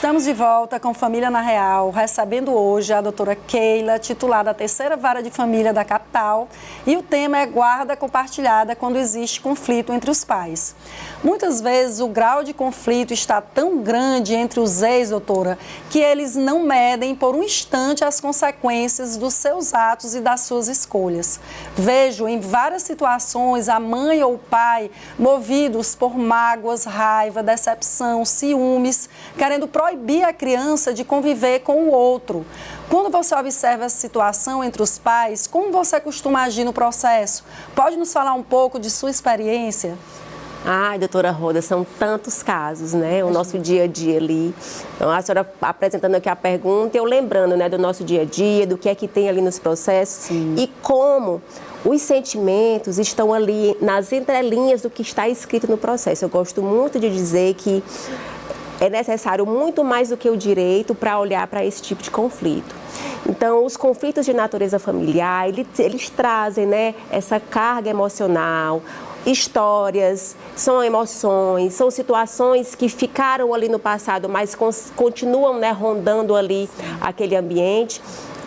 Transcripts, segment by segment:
Estamos de volta com Família na Real, recebendo hoje a doutora Keila, titular da Terceira Vara de Família da capital, e o tema é guarda compartilhada quando existe conflito entre os pais. Muitas vezes o grau de conflito está tão grande entre os ex, doutora, que eles não medem por um instante as consequências dos seus atos e das suas escolhas. Vejo em várias situações a mãe ou o pai movidos por mágoas, raiva, decepção, ciúmes, querendo proibir a criança de conviver com o outro. Quando você observa essa situação entre os pais, como você costuma agir no processo? Pode nos falar um pouco de sua experiência? Ai, doutora Roda, são tantos casos, né? O nosso dia a dia ali. Então, a senhora apresentando aqui a pergunta, eu lembrando, né, do nosso dia a dia, do que é que tem ali nos processos. Sim. E como os sentimentos estão ali nas entrelinhas do que está escrito no processo. Eu gosto muito de dizer que é necessário muito mais do que o direito para olhar para esse tipo de conflito. Então, os conflitos de natureza familiar, eles trazem, né, essa carga emocional, histórias, são emoções, são situações que ficaram ali no passado, mas continuam, né, rondando ali aquele ambiente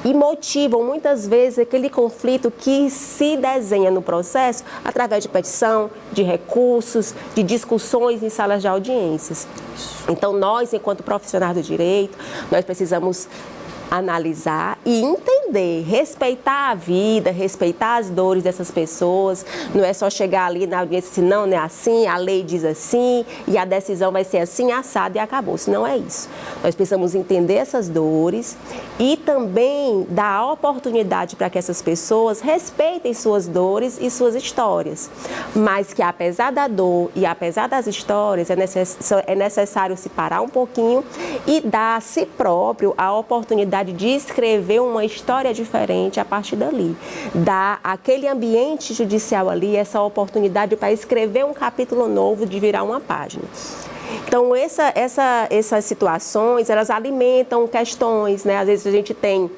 e motivam muitas vezes aquele conflito que se desenha no processo através de petição, de recursos, de discussões em salas de audiências. Então, nós, enquanto profissionais do direito, nós precisamos analisar e entender, respeitar a vida, respeitar as dores dessas pessoas. Não é só chegar ali na audiência e dizer, não é assim, a lei diz assim e a decisão vai ser assim, assado e acabou. Se não é isso. Nós precisamos entender essas dores e também dar a oportunidade para que essas pessoas respeitem suas dores e suas histórias. Mas que apesar da dor e apesar das histórias, é necessário se parar um pouquinho e dar a si próprio a oportunidade de escrever uma história diferente a partir dali. Dar àquele ambiente judicial ali essa oportunidade para escrever um capítulo novo, de virar uma página. Então, essas situações, elas alimentam questões, né? Às vezes a gente tem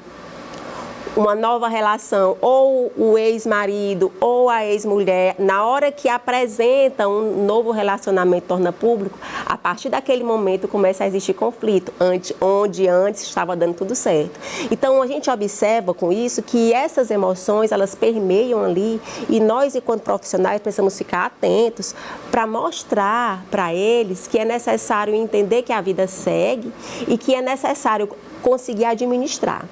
uma nova relação, ou o ex-marido ou a ex-mulher, na hora que apresenta um novo relacionamento, torna público, a partir daquele momento começa a existir conflito, onde antes estava dando tudo certo. Então, a gente observa com isso que essas emoções, elas permeiam ali e nós, enquanto profissionais, precisamos ficar atentos para mostrar para eles que é necessário entender que a vida segue e que é necessário conseguir administrar.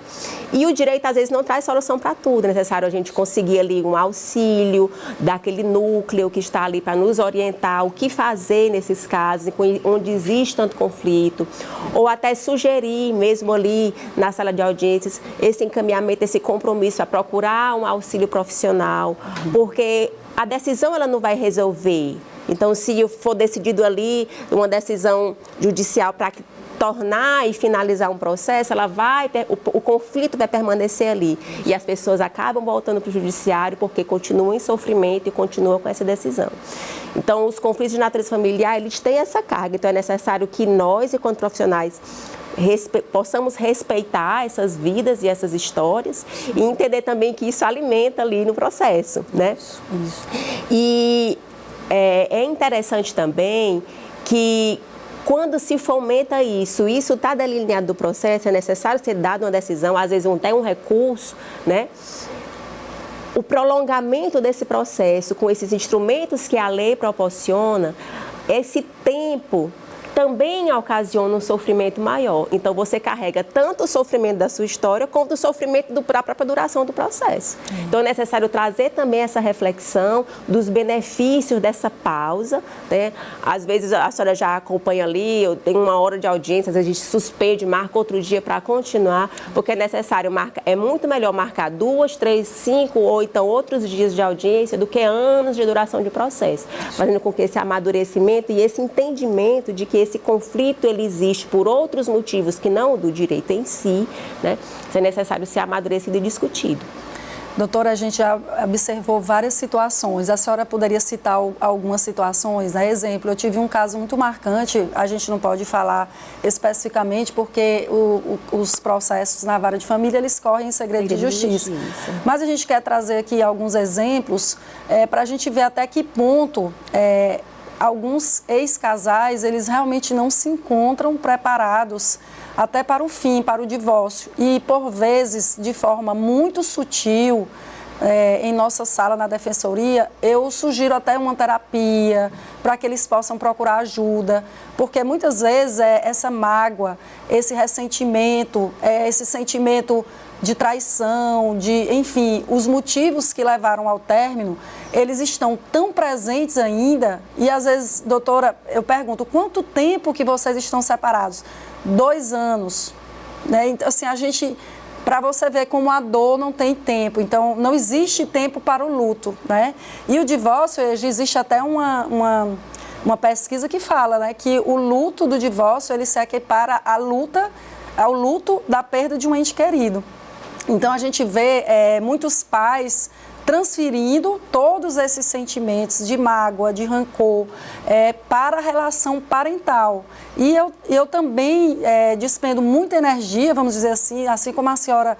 E o direito, às vezes, não traz solução para tudo. É necessário a gente conseguir ali um auxílio daquele núcleo que está ali para nos orientar o que fazer nesses casos, onde existe tanto conflito, ou até sugerir, mesmo ali na sala de audiências, esse encaminhamento, esse compromisso a procurar um auxílio profissional, porque a decisão ela não vai resolver. Então, se for decidido ali uma decisão judicial para tornar e finalizar um processo, o conflito vai permanecer ali. E as pessoas acabam voltando para o judiciário porque continuam em sofrimento e continuam com essa decisão. Então, os conflitos de natureza familiar, eles têm essa carga. Então, é necessário que nós, enquanto profissionais, possamos respeitar essas vidas e essas histórias e entender também que isso alimenta ali no processo, né? Isso. E é interessante também que quando se fomenta isso está delineado do processo, é necessário ser dado uma decisão, às vezes até um recurso, né? O prolongamento desse processo com esses instrumentos que a lei proporciona, esse tempo também ocasiona um sofrimento maior. Então, você carrega tanto o sofrimento da sua história, quanto o sofrimento da própria duração do processo. Então, é necessário trazer também essa reflexão dos benefícios dessa pausa, né? Às vezes, a senhora já acompanha ali, eu tenho uma hora de audiência, às vezes a gente suspende, marca outro dia para continuar, porque é necessário marcar, é muito melhor marcar 2, 3, 5 ou então outros dias de audiência do que anos de duração de processo, fazendo com que esse amadurecimento e esse entendimento de que esse conflito ele existe por outros motivos que não o do direito em si, né? Isso é necessário ser amadurecido e discutido. Doutora, a gente já observou várias situações. A senhora poderia citar algumas situações? A exemplo, eu tive um caso muito marcante, a gente não pode falar especificamente porque os processos na vara de família, eles correm em segredo de justiça. Mas a gente quer trazer aqui alguns exemplos para a gente ver até que ponto alguns ex-casais, eles realmente não se encontram preparados até para o fim, para o divórcio. E, por vezes, de forma muito sutil, em nossa sala na defensoria, eu sugiro até uma terapia para que eles possam procurar ajuda, porque muitas vezes essa mágoa, esse ressentimento, esse sentimento de traição, enfim, os motivos que levaram ao término, eles estão tão presentes ainda. E às vezes, doutora, eu pergunto, quanto tempo que vocês estão separados? 2 anos, né? Então, assim, para você ver como a dor não tem tempo, então não existe tempo para o luto, né? E o divórcio, existe até uma pesquisa que fala, né, que o luto do divórcio, ele se equipara ao luto da perda de um ente querido. Então a gente vê muitos pais transferindo todos esses sentimentos de mágoa, de rancor, para a relação parental. E eu também despendo muita energia, vamos dizer assim como a senhora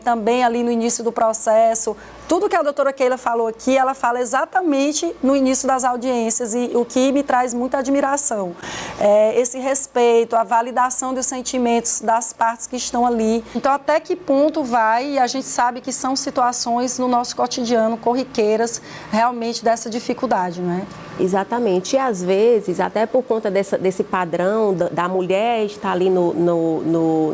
também ali no início do processo. Tudo que a doutora Keila falou aqui, ela fala exatamente no início das audiências, e o que me traz muita admiração. Esse respeito, a validação dos sentimentos das partes que estão ali. Então, até que ponto vai, e a gente sabe que são situações no nosso cotidiano, corriqueiras, realmente dessa dificuldade, não é? Exatamente. E às vezes, até por conta desse padrão da mulher estar ali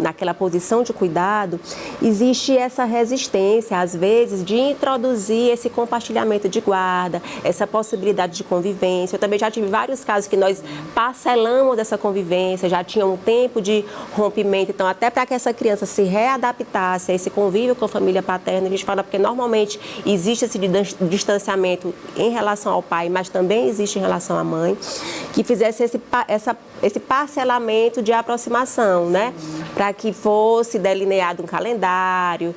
naquela posição de cuidado, existe essa resistência, às vezes, de introduzir esse compartilhamento de guarda, essa possibilidade de convivência. Eu também já tive vários casos que nós parcelamos essa convivência, já tinha um tempo de rompimento. Então, até para que essa criança se readaptasse a esse convívio com a família paterna, a gente fala porque normalmente existe esse distanciamento em relação ao pai, mas também existe em relação à mãe, que fizesse esse parcelamento de aproximação, né? Para que fosse delineado um calendário,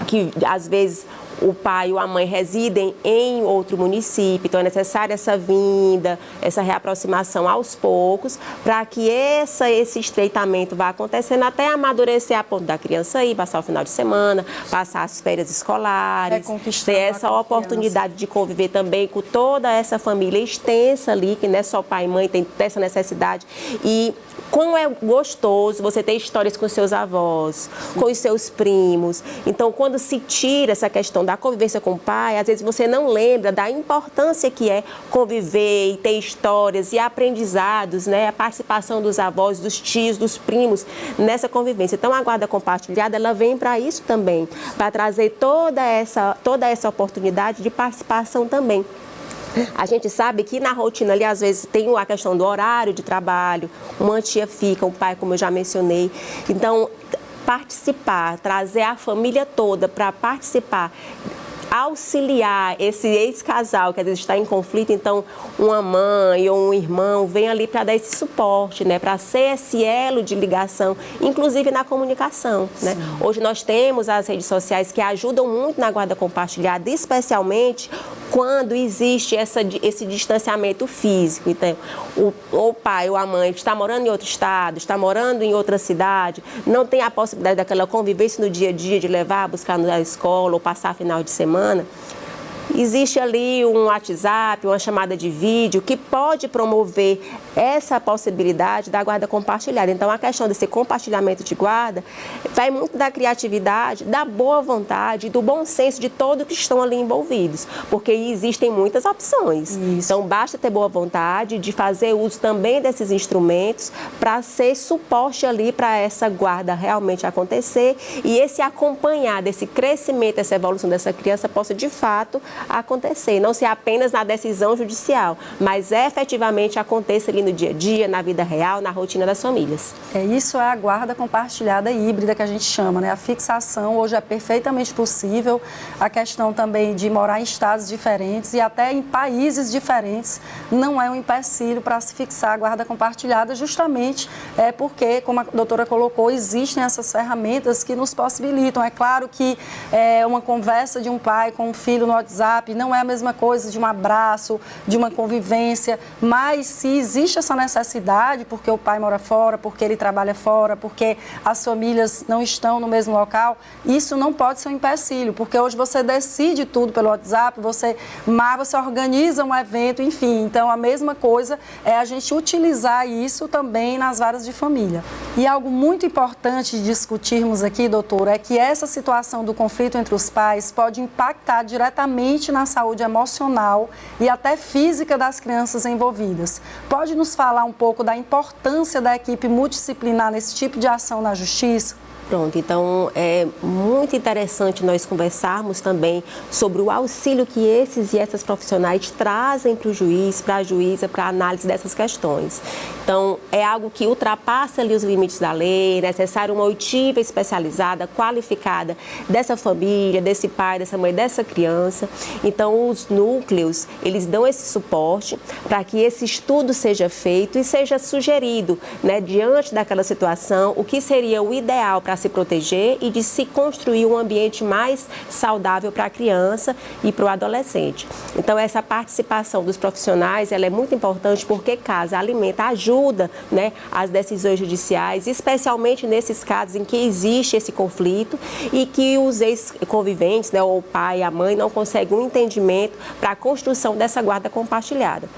que às vezes o pai ou a mãe residem em outro município, então é necessária essa vinda, essa reaproximação aos poucos, para que esse estreitamento vá acontecendo até amadurecer a ponto da criança ir, passar o final de semana, passar as férias escolares, ter essa oportunidade de conviver também com toda essa família extensa ali, que não é só pai e mãe, tem essa necessidade. E como é gostoso você ter histórias com seus avós, com os seus primos. Então, quando se tira essa questão da convivência com o pai, às vezes você não lembra da importância que é conviver e ter histórias e aprendizados, né? A participação dos avós, dos tios, dos primos nessa convivência. Então, a guarda compartilhada, ela vem para isso também, para trazer toda essa oportunidade de participação também. A gente sabe que na rotina ali, às vezes, tem a questão do horário de trabalho, uma tia fica, o pai, como eu já mencionei. Então, participar, trazer a família toda para participar, auxiliar esse ex-casal que às vezes está em conflito, então uma mãe ou um irmão vem ali para dar esse suporte, né, para ser esse elo de ligação, inclusive na comunicação, né? Hoje nós temos as redes sociais que ajudam muito na guarda compartilhada, especialmente quando existe esse distanciamento físico. Então, o pai ou a mãe está morando em outro estado, está morando em outra cidade, não tem a possibilidade daquela convivência no dia a dia de levar, buscar na escola ou passar final de semana. Existe ali um WhatsApp, uma chamada de vídeo que pode promover essa possibilidade da guarda compartilhada. Então, a questão desse compartilhamento de guarda vai muito da criatividade, da boa vontade, do bom senso de todos que estão ali envolvidos, porque existem muitas opções. Isso. Então, basta ter boa vontade de fazer uso também desses instrumentos para ser suporte ali para essa guarda realmente acontecer e esse acompanhar desse crescimento, essa evolução dessa criança possa, de fato, acontecer, não ser apenas na decisão judicial, mas efetivamente aconteça ali no dia a dia, na vida real, na rotina das famílias. Isso é a guarda compartilhada e híbrida que a gente chama, né? A fixação hoje é perfeitamente possível, a questão também de morar em estados diferentes e até em países diferentes não é um empecilho para se fixar a guarda compartilhada, justamente porque, como a doutora colocou, existem essas ferramentas que nos possibilitam. É claro que uma conversa de um pai com um filho no WhatsApp WhatsApp, não é a mesma coisa de um abraço, de uma convivência, mas se existe essa necessidade, porque o pai mora fora, porque ele trabalha fora, porque as famílias não estão no mesmo local, isso não pode ser um empecilho, porque hoje você decide tudo pelo WhatsApp, você organiza um evento, enfim. Então, a mesma coisa é a gente utilizar isso também nas varas de família. E algo muito importante de discutirmos aqui, doutora, é que essa situação do conflito entre os pais pode impactar diretamente na saúde emocional e até física das crianças envolvidas. Pode nos falar um pouco da importância da equipe multidisciplinar nesse tipo de ação na justiça? Pronto, então é muito interessante nós conversarmos também sobre o auxílio que esses e essas profissionais trazem para o juiz, para a juíza, para a análise dessas questões. Então, é algo que ultrapassa ali os limites da lei, é necessário uma oitiva especializada, qualificada dessa família, desse pai, dessa mãe, dessa criança. Então, os núcleos, eles dão esse suporte para que esse estudo seja feito e seja sugerido, né, diante daquela situação, o que seria o ideal para se proteger e de se construir um ambiente mais saudável para a criança e para o adolescente. Então, essa participação dos profissionais, ela é muito importante porque casa, alimenta, ajuda, né, as decisões judiciais, especialmente nesses casos em que existe esse conflito e que os ex-conviventes, né, ou o pai e a mãe, não conseguem um entendimento para a construção dessa guarda compartilhada.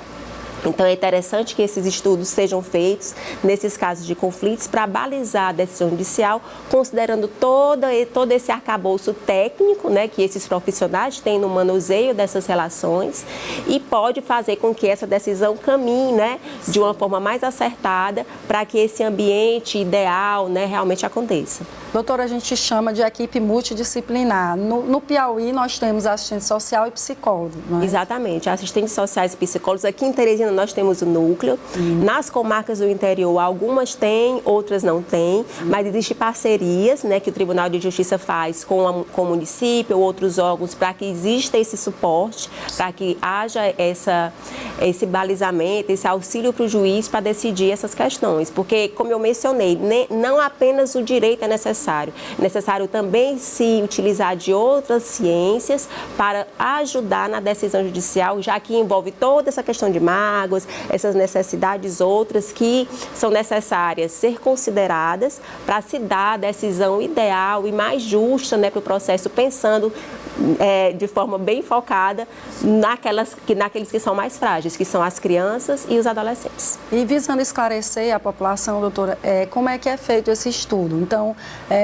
Então, é interessante que esses estudos sejam feitos nesses casos de conflitos para balizar a decisão judicial, considerando todo esse arcabouço técnico, né, que esses profissionais têm no manuseio dessas relações e pode fazer com que essa decisão caminhe, né, de uma forma mais acertada para que esse ambiente ideal, né, realmente aconteça. Doutora, a gente chama de equipe multidisciplinar. No Piauí, nós temos assistente social e psicólogo, não é? Exatamente, assistentes sociais e psicólogos. Aqui em Teresina nós temos o núcleo. Nas comarcas do interior, algumas têm, outras não têm, mas existem parcerias, né, que o Tribunal de Justiça faz com o município ou outros órgãos para que exista esse suporte, para que haja esse balizamento, esse auxílio para o juiz para decidir essas questões. Porque, como eu mencionei, não apenas o direito é necessário também se utilizar de outras ciências para ajudar na decisão judicial, já que envolve toda essa questão de mágoas, essas necessidades outras que são necessárias ser consideradas para se dar a decisão ideal e mais justa, né, para o processo, pensando de forma bem focada naqueles que são mais frágeis, que são as crianças e os adolescentes. E visando esclarecer a população, doutora, como é que é feito esse estudo? Então,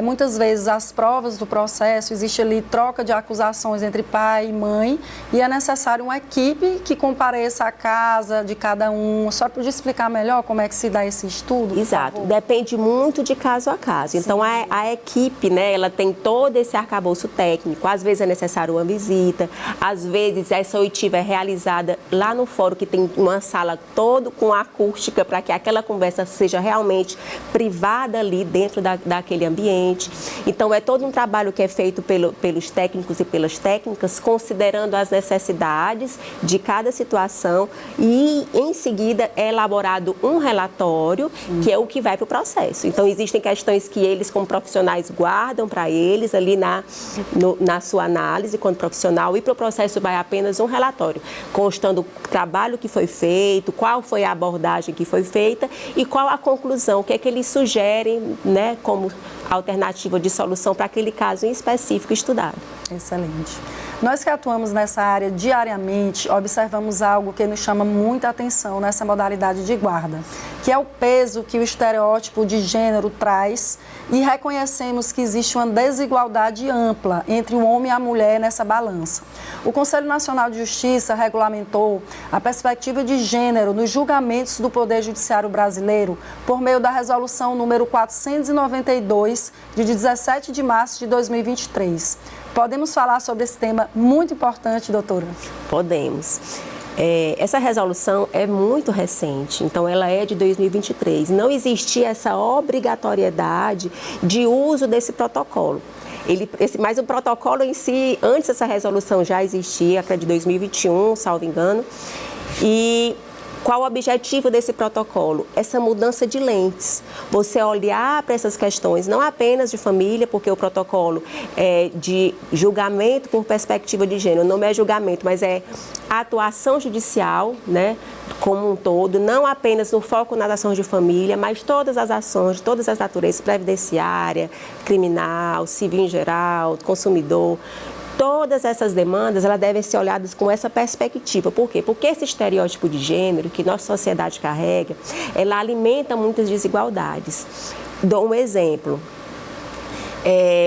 muitas vezes as provas do processo, existe ali troca de acusações entre pai e mãe e é necessário uma equipe que compareça à casa de cada um. Só para explicar melhor como é que se dá esse estudo? Exato, depende muito de caso a caso. Sim. Então, a equipe, né, ela tem todo esse arcabouço técnico, às vezes é necessário uma visita, às vezes essa oitiva é realizada lá no fórum, que tem uma sala toda com acústica para que aquela conversa seja realmente privada ali dentro daquele ambiente. Então, é todo um trabalho que é feito pelos técnicos e pelas técnicas, considerando as necessidades de cada situação e, em seguida, é elaborado um relatório, que é o que vai para o processo. Então, existem questões que eles, como profissionais, guardam para eles ali na sua análise quanto profissional, e para o processo vai apenas um relatório, constando o trabalho que foi feito, qual foi a abordagem que foi feita e qual a conclusão, o que é que eles sugerem, né, como alternativa de solução para aquele caso em específico estudado. Excelente. Nós que atuamos nessa área diariamente, observamos algo que nos chama muita atenção nessa modalidade de guarda, que é o peso que o estereótipo de gênero traz, e reconhecemos que existe uma desigualdade ampla entre o homem e a mulher nessa balança. O Conselho Nacional de Justiça regulamentou a perspectiva de gênero nos julgamentos do Poder Judiciário brasileiro por meio da resolução número 492, de 17 de março de 2023. Podemos falar sobre esse tema muito importante, doutora? Podemos. Essa resolução é muito recente, então ela é de 2023. Não existia essa obrigatoriedade de uso desse protocolo. Mas o protocolo em si, antes dessa resolução já existia, que é de 2021, salvo engano, e Qual o objetivo desse protocolo? Essa mudança de lentes. Você olhar para essas questões, não apenas de família, porque o protocolo é de julgamento por perspectiva de gênero, não é julgamento, mas é atuação judicial, né, como um todo, não apenas no foco nas ações de família, mas todas as ações, todas as naturezas, previdenciária, criminal, civil em geral, consumidor. Todas essas demandas, elas devem ser olhadas com essa perspectiva. Por quê? Porque esse estereótipo de gênero que nossa sociedade carrega, ela alimenta muitas desigualdades. Dou um exemplo.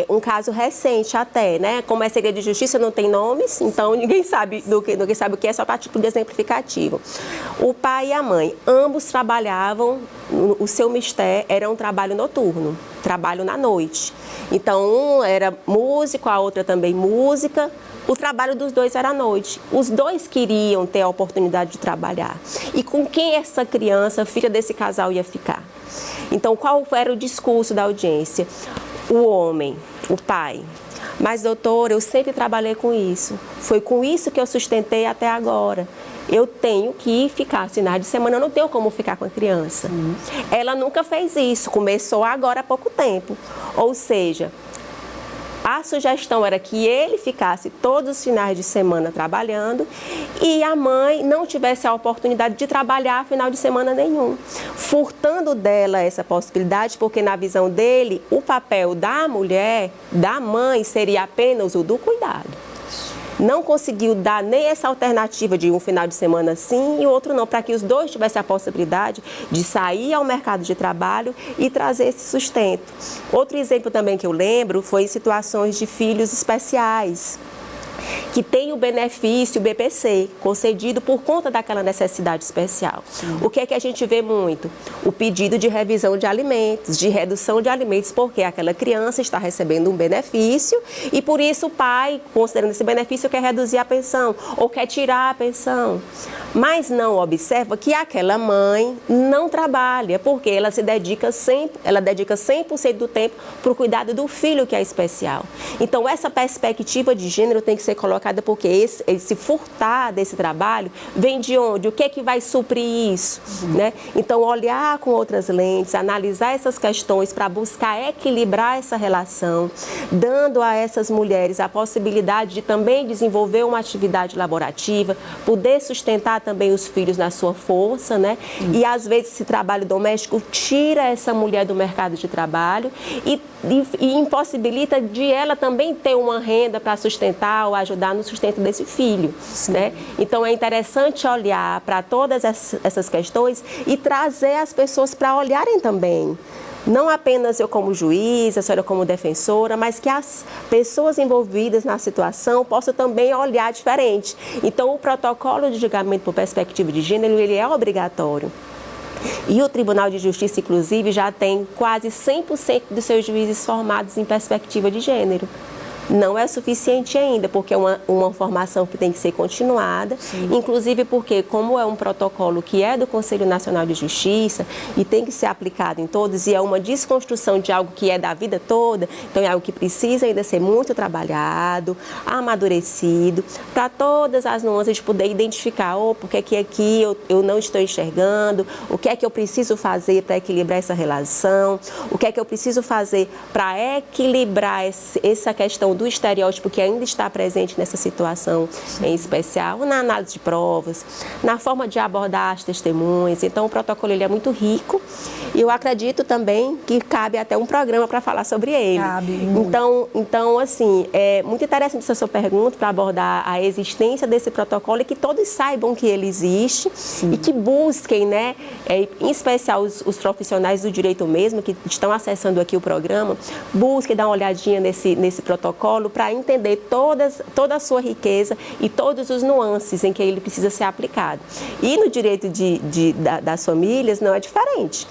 Um caso recente até, né? Como é segredo de justiça, não tem nomes, então ninguém sabe ninguém sabe o que é, só para tipo de exemplificativo. O pai e a mãe, ambos trabalhavam, o seu mistério era um trabalho noturno, trabalho na noite. Então, um era músico, a outra também música. O trabalho dos dois era à noite. Os dois queriam ter a oportunidade de trabalhar. E com quem essa criança, filha desse casal, ia ficar? Então, qual era o discurso da audiência? O homem, o pai. Mas, doutora, eu sempre trabalhei com isso. Foi com isso que eu sustentei até agora. Eu tenho que ficar, finais de semana eu não tenho como ficar com a criança. Ela nunca fez isso, começou agora há pouco tempo. Ou seja, a sugestão era que ele ficasse todos os finais de semana trabalhando e a mãe não tivesse a oportunidade de trabalhar final de semana nenhum, furtando dela essa possibilidade, porque na visão dele, o papel da mulher, da mãe, seria apenas o do cuidado. Não conseguiu dar nem essa alternativa de um final de semana sim e outro não, para que os dois tivessem a possibilidade de sair ao mercado de trabalho e trazer esse sustento. Outro exemplo também que eu lembro foi em situações de filhos especiais, que tem o benefício BPC, concedido por conta daquela necessidade especial. O que é que a gente vê muito? O pedido de revisão de alimentos, de redução de alimentos, porque aquela criança está recebendo um benefício e por isso o pai, considerando esse benefício, quer reduzir a pensão ou quer tirar a pensão. Mas não observa que aquela mãe não trabalha, porque ela se dedica 100% do tempo para o cuidado do filho que é especial. Então, essa perspectiva de gênero tem que ser colocada porque esse furtar desse trabalho vem de onde? O que é que vai suprir isso? Né? Então, olhar com outras lentes, analisar essas questões para buscar equilibrar essa relação, dando a essas mulheres a possibilidade de também desenvolver uma atividade laborativa, poder sustentar também os filhos na sua força, né? E às vezes esse trabalho doméstico tira essa mulher do mercado de trabalho e impossibilita de ela também ter uma renda para sustentar ou ajudar no sustento desse filho, né? Então é interessante olhar para todas essas questões e trazer as pessoas para olharem também. Não apenas eu como juiz, a senhora como defensora, mas que as pessoas envolvidas na situação possam também olhar diferente. Então, o protocolo de julgamento por perspectiva de gênero, ele é obrigatório. E o Tribunal de Justiça, inclusive, já tem quase 100% dos seus juízes formados em perspectiva de gênero. Não é suficiente ainda, porque é uma formação que tem que ser continuada, inclusive porque, como é um protocolo que é do Conselho Nacional de Justiça e tem que ser aplicado em todos, e é uma desconstrução de algo que é da vida toda, então é algo que precisa ainda ser muito trabalhado, amadurecido, para todas as nuances de poder identificar, porque aqui eu não estou enxergando, o que é que eu preciso fazer para equilibrar essa relação, o que é que eu preciso fazer para equilibrar essa questão do estereótipo que ainda está presente nessa situação em especial, na análise de provas, na forma de abordar as testemunhas. Então, o protocolo ele é muito rico e eu acredito também que cabe até um programa para falar sobre ele. Cabe. Então, assim, é muito interessante essa sua pergunta para abordar a existência desse protocolo e que todos saibam que ele existe e que busquem, né, em especial os profissionais do direito mesmo, que estão acessando aqui o programa, busquem dar uma olhadinha nesse protocolo para entender toda a sua riqueza e todos os nuances em que ele precisa ser aplicado. E no direito das famílias não é diferente.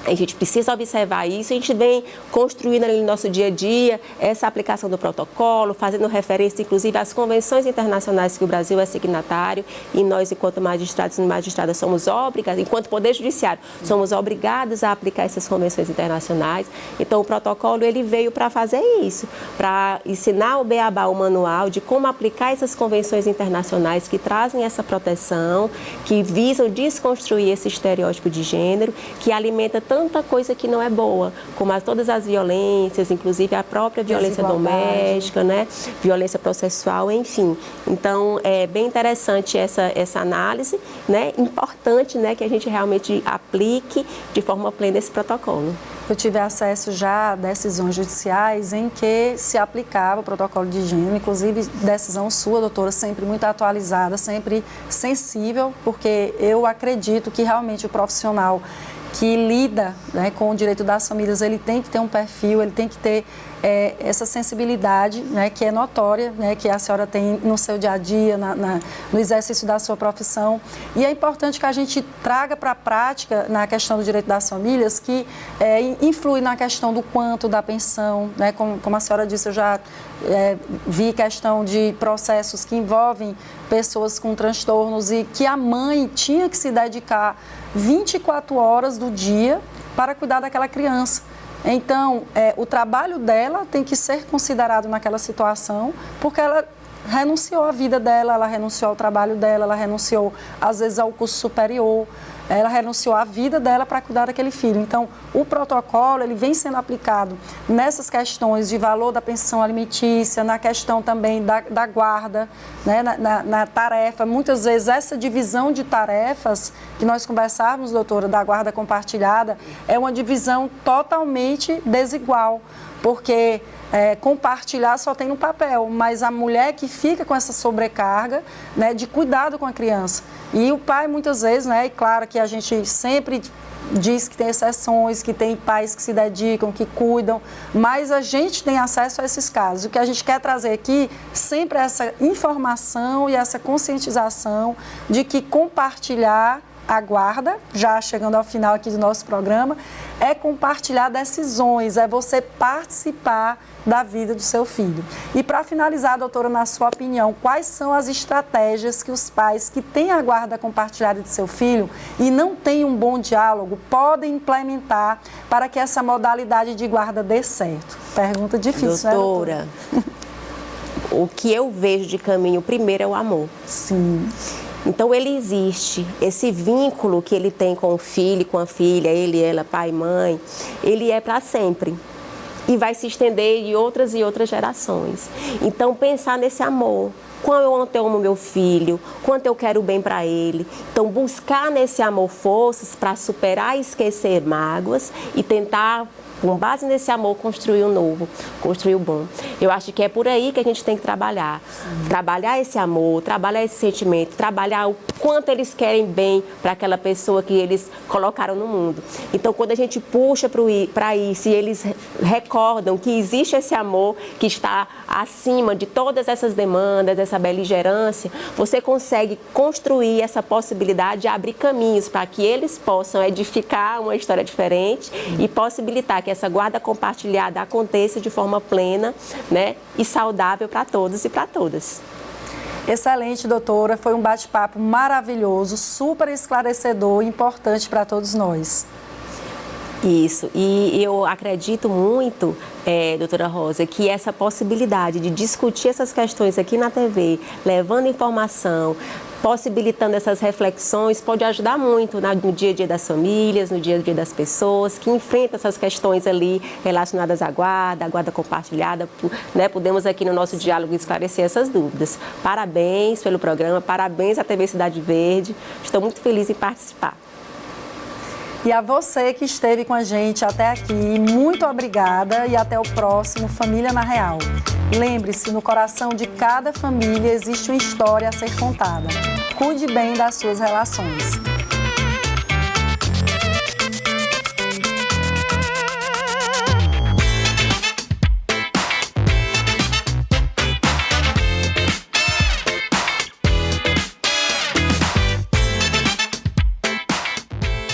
A gente precisa observar isso, a gente vem construindo ali no nosso dia a dia essa aplicação do protocolo, fazendo referência, inclusive, às convenções internacionais que o Brasil é signatário, e nós, enquanto magistrados e magistradas, somos obrigados, enquanto Poder Judiciário, somos obrigados a aplicar essas convenções internacionais. Então, o protocolo, ele veio para fazer isso, para ensinar o beabá, o manual, de como aplicar essas convenções internacionais que trazem essa proteção, que visam desconstruir esse estereótipo de gênero, que alimenta tanta coisa que não é boa, como todas as violências, inclusive a própria violência doméstica, né? Violência processual, enfim. Então, é bem interessante essa análise, né? Importante, né, que a gente realmente aplique de forma plena esse protocolo. Eu tive acesso já a decisões judiciais em que se aplicava o protocolo de gênero, inclusive decisão sua, doutora, sempre muito atualizada, sempre sensível, porque eu acredito que realmente o profissional que lida, né, com o direito das famílias, ele tem que ter um perfil, ele tem que ter essa sensibilidade, né, que é notória, né, que a senhora tem no seu dia a dia, no exercício da sua profissão. E é importante que a gente traga para a prática, na questão do direito das famílias, que influi na questão do quanto da pensão, né, como a senhora disse, eu já vi questão de processos que envolvem pessoas com transtornos e que a mãe tinha que se dedicar 24 horas do dia para cuidar daquela criança. Então, o trabalho dela tem que ser considerado naquela situação, porque ela renunciou à vida dela, ela renunciou ao trabalho dela, ela renunciou, às vezes, ao curso superior, ela renunciou à vida dela para cuidar daquele filho. Então, o protocolo, ele vem sendo aplicado nessas questões de valor da pensão alimentícia, na questão também da guarda, né, na tarefa. Muitas vezes, essa divisão de tarefas que nós conversávamos, doutora, da guarda compartilhada, é uma divisão totalmente desigual, porque compartilhar só tem no papel, mas a mulher que fica com essa sobrecarga, né, de cuidado com a criança. E o pai, muitas vezes, né, e claro que a gente sempre diz que tem exceções, que tem pais que se dedicam, que cuidam, mas a gente tem acesso a esses casos. O que a gente quer trazer aqui sempre é essa informação e essa conscientização de que compartilhar a guarda, já chegando ao final aqui do nosso programa, é compartilhar decisões, é você participar da vida do seu filho. E para finalizar, doutora, na sua opinião, quais são as estratégias que os pais que têm a guarda compartilhada de seu filho e não têm um bom diálogo podem implementar para que essa modalidade de guarda dê certo? Pergunta difícil, doutora, né, doutora? O que eu vejo de caminho primeiro é o amor. Sim. Então, ele existe, esse vínculo que ele tem com o filho, com a filha, ele, ela, pai e mãe, ele é para sempre e vai se estender em outras e outras gerações. Então, pensar nesse amor, quanto eu amo meu filho, quanto eu quero o bem para ele. Então, buscar nesse amor forças para superar e esquecer mágoas e tentar, com base nesse amor, construir o novo, construir o bom. Eu acho que é por aí que a gente tem que trabalhar. Trabalhar esse amor, trabalhar esse sentimento, trabalhar o quanto eles querem bem para aquela pessoa que eles colocaram no mundo. Então, quando a gente puxa para isso e eles recordam que existe esse amor que está acima de todas essas demandas, essa beligerância, você consegue construir essa possibilidade de abrir caminhos para que eles possam edificar uma história diferente e possibilitar que essa guarda compartilhada aconteça de forma plena, né, e saudável para todos e para todas. Excelente, doutora. Foi um bate-papo maravilhoso, super esclarecedor e importante para todos nós. Isso, e eu acredito muito, doutora Rosa, que essa possibilidade de discutir essas questões aqui na TV, levando informação, possibilitando essas reflexões, pode ajudar muito no dia a dia das famílias, no dia a dia das pessoas que enfrentam essas questões ali relacionadas à guarda compartilhada, né? Podemos aqui no nosso diálogo esclarecer essas dúvidas. Parabéns pelo programa, parabéns à TV Cidade Verde, estou muito feliz em participar. E a você que esteve com a gente até aqui, muito obrigada e até o próximo Família na Real. Lembre-se, no coração de cada família existe uma história a ser contada. Cuide bem das suas relações.